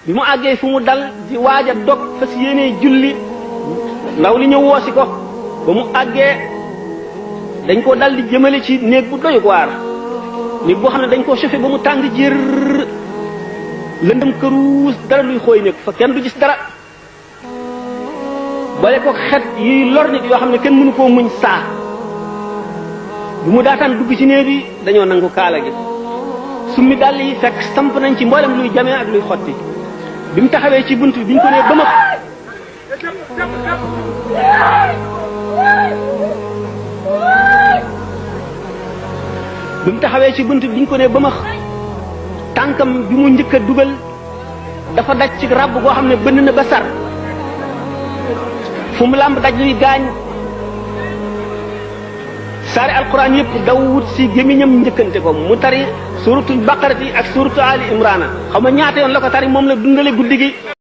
bi mu àggee fu mu dal di waaj a dog fas yéenee julli ndaw li ñëw woosi ko ba mu àggee dañ ko dal di jëmale ci néeg bu doy waar néeg boo xam ne dañ koo chauffé ba mu tàng jër lëndëm këruus dara luy xooy nekk fa kenn du gis dara boole ko xet yuy lor nit yoo xam ne kenn mënu koo muñ saa bi mu daataan dugg ci néeg bi dañoo nangu kaala gi summi dàll yi fekk samp nañ ci mboolem luy jamee ak luy xotti bi mu taxawee ci bunt bi ñu ko nee ba ma bi mu taxawee ci bunt bi ñu ko nee ba ma tànkam bi mu njëkk a dugal dafa daj ci ràbb goo xam ne bënn na ba sar fu mu làmb daj luy gaañ saari alquran yëpp daw wut si gémmiñam njëkkante ko mu tari suratul baqarati ak suratu ali imrana xam nga ñaata yoon la ko tari moom la dundale guddi gi